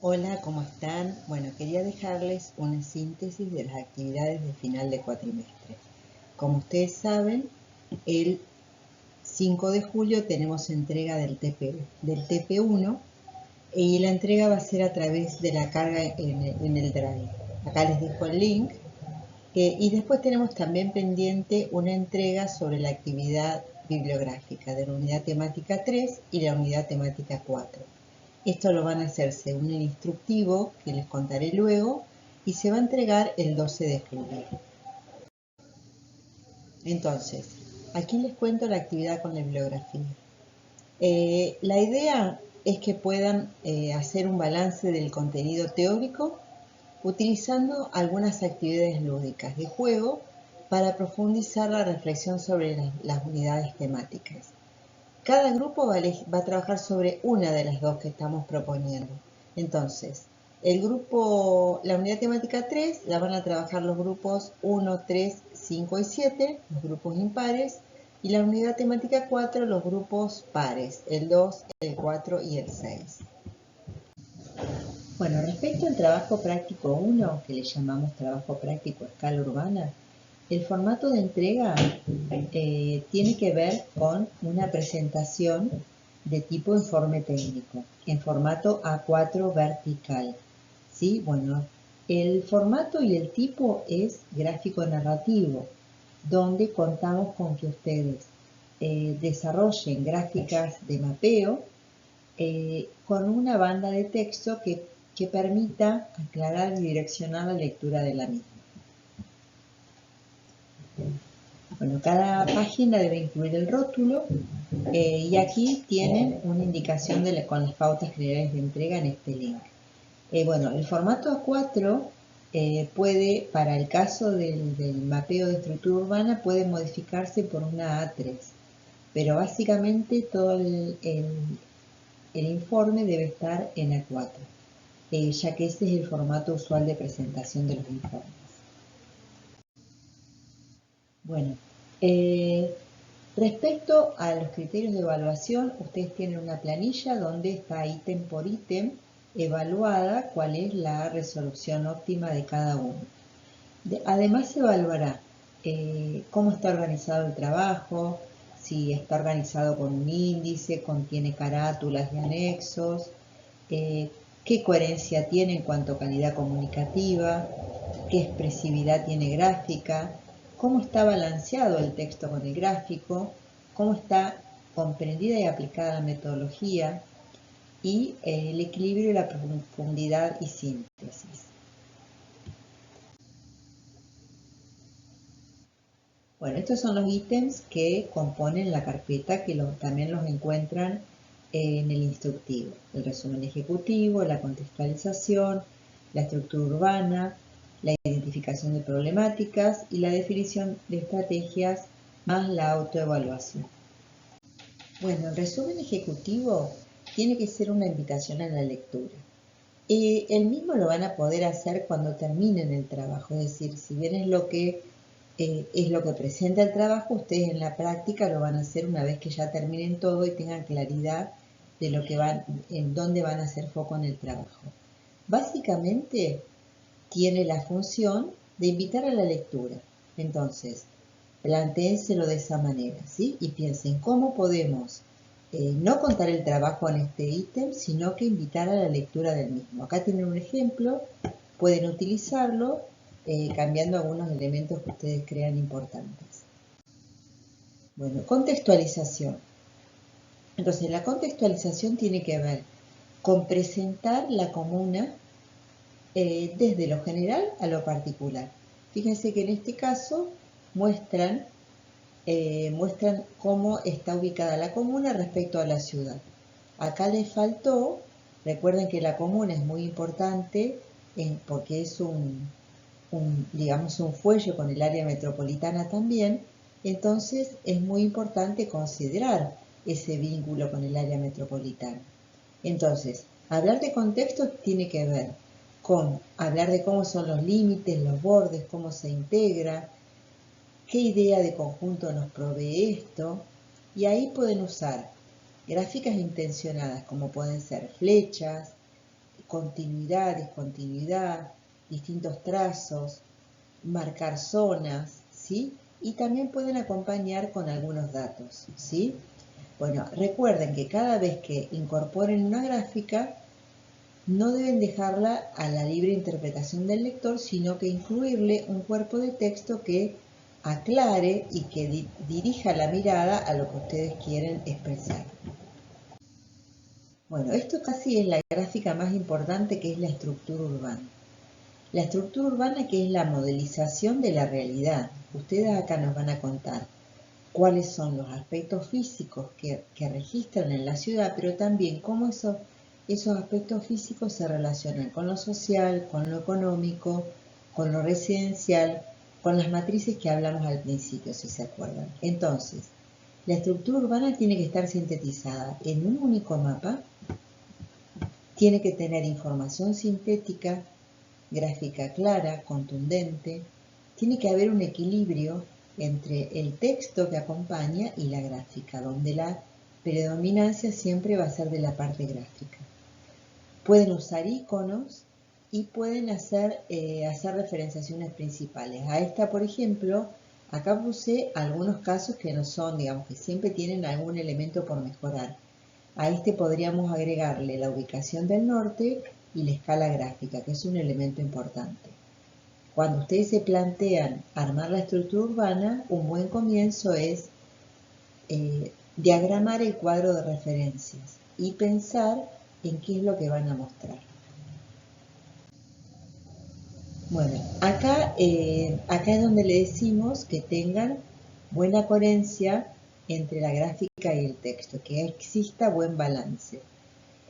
Hola, ¿cómo están? Bueno, quería dejarles una síntesis de las actividades de final de cuatrimestre. Como ustedes saben, el 5 de julio tenemos entrega del TP1 y la entrega va a ser a través de la carga en el Drive. Acá les dejo el link. Y después tenemos también pendiente una entrega sobre la actividad bibliográfica de la unidad temática 3 y la unidad temática 4. Esto lo van a hacer según el instructivo que les contaré luego y se va a entregar el 12 de julio. Entonces, aquí les cuento la actividad con la bibliografía. La idea es que puedan hacer un balance del contenido teórico utilizando algunas actividades lúdicas de juego para profundizar la reflexión sobre las unidades temáticas. Cada grupo va a trabajar sobre una de las dos que estamos proponiendo. Entonces, la unidad temática 3 la van a trabajar los grupos 1, 3, 5 y 7, los grupos impares, y la unidad temática 4 los grupos pares, el 2, el 4 y el 6. Bueno, respecto al trabajo práctico 1, que le llamamos trabajo práctico a escala urbana, el formato de entrega tiene que ver con una presentación de tipo informe técnico, en formato A4 vertical. ¿Sí? Bueno, el formato y el tipo es gráfico narrativo, donde contamos con que ustedes desarrollen gráficas de mapeo con una banda de texto que permita aclarar y direccionar la lectura de la misma. Bueno, cada página debe incluir el rótulo y aquí tienen una indicación con las pautas generales de entrega en este link. Bueno, el formato A4 puede, para el caso del mapeo de estructura urbana, puede modificarse por una A3, pero básicamente todo el informe debe estar en A4, ya que ese es el formato usual de presentación de los informes. Bueno, respecto a los criterios de evaluación, ustedes tienen una planilla donde está ítem por ítem evaluada cuál es la resolución óptima de cada uno. Además se evaluará cómo está organizado el trabajo, si está organizado con un índice, contiene carátulas y anexos, qué coherencia tiene en cuanto a calidad comunicativa, qué expresividad tiene gráfica, cómo está balanceado el texto con el gráfico, cómo está comprendida y aplicada la metodología y el equilibrio, la profundidad y síntesis. Bueno, estos son los ítems que componen la carpeta que también los encuentran en el instructivo. El resumen ejecutivo, la contextualización, la estructura urbana, la identificación de problemáticas y la definición de estrategias más la autoevaluación. Bueno, el resumen ejecutivo tiene que ser una invitación a la lectura. El mismo lo van a poder hacer cuando terminen el trabajo, es decir, si bien es lo que presenta el trabajo, ustedes en la práctica lo van a hacer una vez que ya terminen todo y tengan claridad de en dónde van a hacer foco en el trabajo. Básicamente tiene la función de invitar a la lectura. Entonces, plantéenselo de esa manera, ¿sí? Y piensen cómo podemos no contar el trabajo en este ítem, sino que invitar a la lectura del mismo. Acá tienen un ejemplo, pueden utilizarlo cambiando algunos elementos que ustedes crean importantes. Bueno, contextualización. Entonces, la contextualización tiene que ver con presentar la comuna desde lo general a lo particular. Fíjense que en este caso muestran cómo está ubicada la comuna respecto a la ciudad. Acá les faltó, recuerden que la comuna es muy importante porque es digamos un fuelle con el área metropolitana también, entonces es muy importante considerar ese vínculo con el área metropolitana. Entonces, hablar de contexto tiene que ver con hablar de cómo son los límites, los bordes, cómo se integra, qué idea de conjunto nos provee esto, y ahí pueden usar gráficas intencionadas como pueden ser flechas, continuidad, discontinuidad, distintos trazos, marcar zonas, ¿sí? Y también pueden acompañar con algunos datos, ¿sí? Bueno, recuerden que cada vez que incorporen una gráfica, no deben dejarla a la libre interpretación del lector, sino que incluirle un cuerpo de texto que aclare y que dirija la mirada a lo que ustedes quieren expresar. Bueno, esto casi es la gráfica más importante, que es la estructura urbana. La estructura urbana, que es la modelización de la realidad. Ustedes acá nos van a contar cuáles son los aspectos físicos que registran en la ciudad, pero también cómo esos aspectos físicos se relacionan con lo social, con lo económico, con lo residencial, con las matrices que hablamos al principio, si se acuerdan. Entonces, la estructura urbana tiene que estar sintetizada en un único mapa, tiene que tener información sintética, gráfica clara, contundente, tiene que haber un equilibrio entre el texto que acompaña y la gráfica, donde la predominancia siempre va a ser de la parte gráfica. Pueden usar iconos y pueden hacer referenciaciones principales. A esta, por ejemplo, acá puse algunos casos que no son, digamos, que siempre tienen algún elemento por mejorar. A este podríamos agregarle la ubicación del norte y la escala gráfica, que es un elemento importante. Cuando ustedes se plantean armar la estructura urbana, un buen comienzo es diagramar el cuadro de referencias y pensar en qué es lo que van a mostrar. Bueno, acá es donde le decimos que tengan buena coherencia entre la gráfica y el texto, que exista buen balance.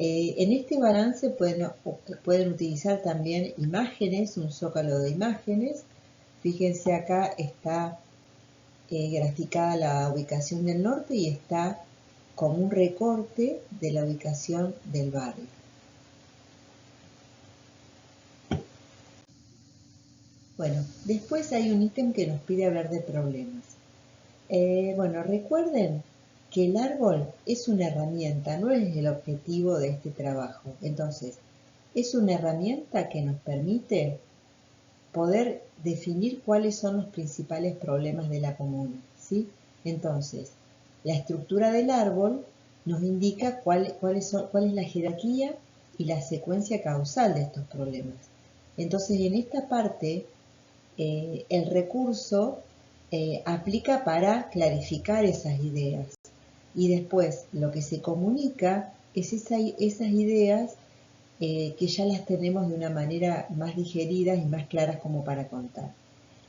En este balance pueden utilizar también imágenes, un zócalo de imágenes. Fíjense, acá está graficada la ubicación del norte y está como un recorte de la ubicación del barrio. Bueno, después hay un ítem que nos pide hablar de problemas. Bueno, recuerden que el árbol es una herramienta, no es el objetivo de este trabajo. Entonces, es una herramienta que nos permite poder definir cuáles son los principales problemas de la comuna, ¿sí? Entonces, la estructura del árbol nos indica cuál es la jerarquía y la secuencia causal de estos problemas. Entonces, en esta parte, el recurso aplica para clarificar esas ideas. Y después, lo que se comunica es esas ideas que ya las tenemos de una manera más digeridas y más claras como para contar.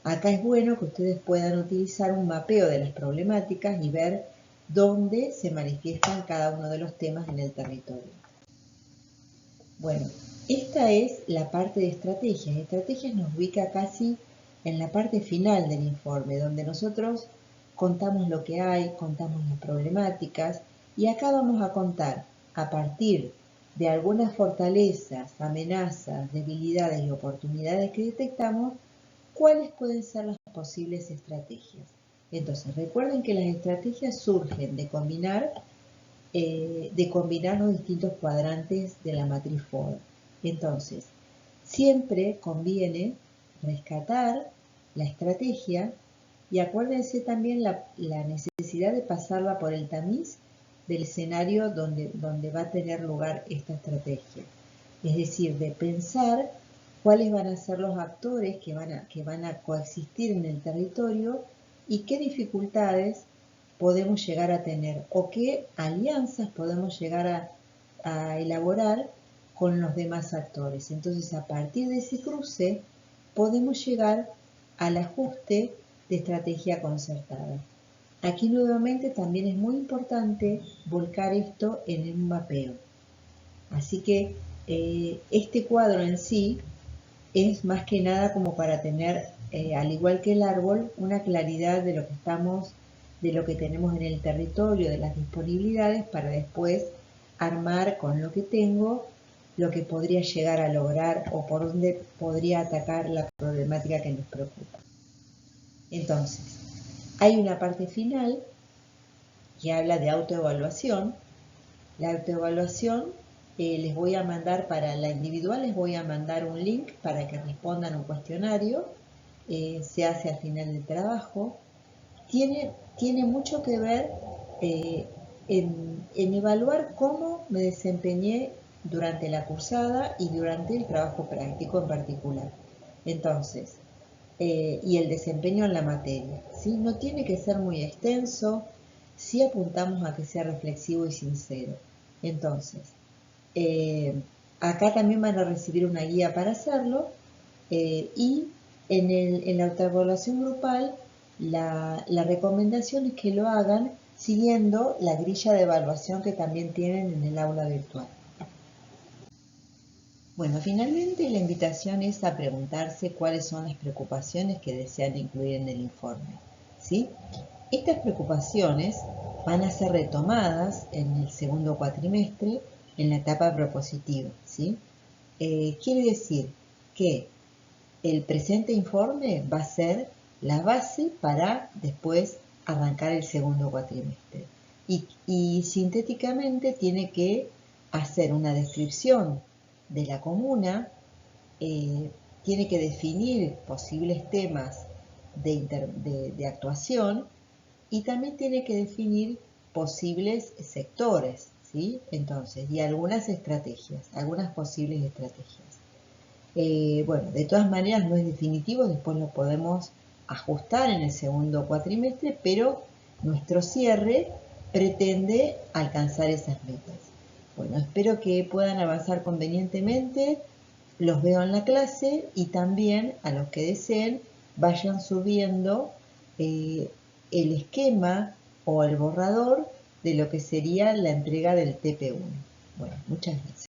Acá es bueno que ustedes puedan utilizar un mapeo de las problemáticas y ver dónde se manifiestan cada uno de los temas en el territorio. Bueno, esta es la parte de estrategias. Estrategias nos ubica casi en la parte final del informe, donde nosotros contamos lo que hay, contamos las problemáticas, y acá vamos a contar a partir de algunas fortalezas, amenazas, debilidades y oportunidades que detectamos, cuáles pueden ser las posibles estrategias. Entonces, recuerden que las estrategias surgen de combinar los distintos cuadrantes de la matriz FODA. Entonces, siempre conviene rescatar la estrategia y acuérdense también la necesidad de pasarla por el tamiz del escenario donde va a tener lugar esta estrategia. Es decir, de pensar cuáles van a ser los actores que van a coexistir en el territorio y qué dificultades podemos llegar a tener o qué alianzas podemos llegar a elaborar con los demás actores. Entonces, a partir de ese cruce, podemos llegar al ajuste de estrategia concertada. Aquí nuevamente también es muy importante volcar esto en un mapeo. Así que este cuadro en sí es más que nada como para tener, al igual que el árbol, una claridad de lo que de lo que tenemos en el territorio, de las disponibilidades, para después armar con lo que tengo lo que podría llegar a lograr o por dónde podría atacar la problemática que nos preocupa. Entonces, hay una parte final que habla de autoevaluación. La autoevaluación les voy a mandar para la individual, les voy a mandar un link para que respondan un cuestionario. Se hace al final del trabajo. Tiene mucho que ver en evaluar cómo me desempeñé durante la cursada y durante el trabajo práctico en particular. Entonces, y el desempeño en la materia, ¿sí? No tiene que ser muy extenso, si apuntamos a que sea reflexivo y sincero. Entonces, acá también van a recibir una guía para hacerlo y en la autoevaluación grupal la recomendación es que lo hagan siguiendo la grilla de evaluación que también tienen en el aula virtual. Bueno, finalmente la invitación es a preguntarse cuáles son las preocupaciones que desean incluir en el informe, ¿sí? Estas preocupaciones van a ser retomadas en el segundo cuatrimestre en la etapa propositiva, ¿sí? Quiere decir que el presente informe va a ser la base para después arrancar el segundo cuatrimestre. Y sintéticamente tiene que hacer una descripción de la comuna, tiene que definir posibles temas de actuación y también tiene que definir posibles sectores, ¿sí? Entonces, y algunas estrategias, algunas posibles estrategias. Bueno, de todas maneras no es definitivo, después lo podemos ajustar en el segundo cuatrimestre, pero nuestro cierre pretende alcanzar esas metas. Bueno, espero que puedan avanzar convenientemente, los veo en la clase y también a los que deseen vayan subiendo el esquema o el borrador de lo que sería la entrega del TP1. Bueno, muchas gracias.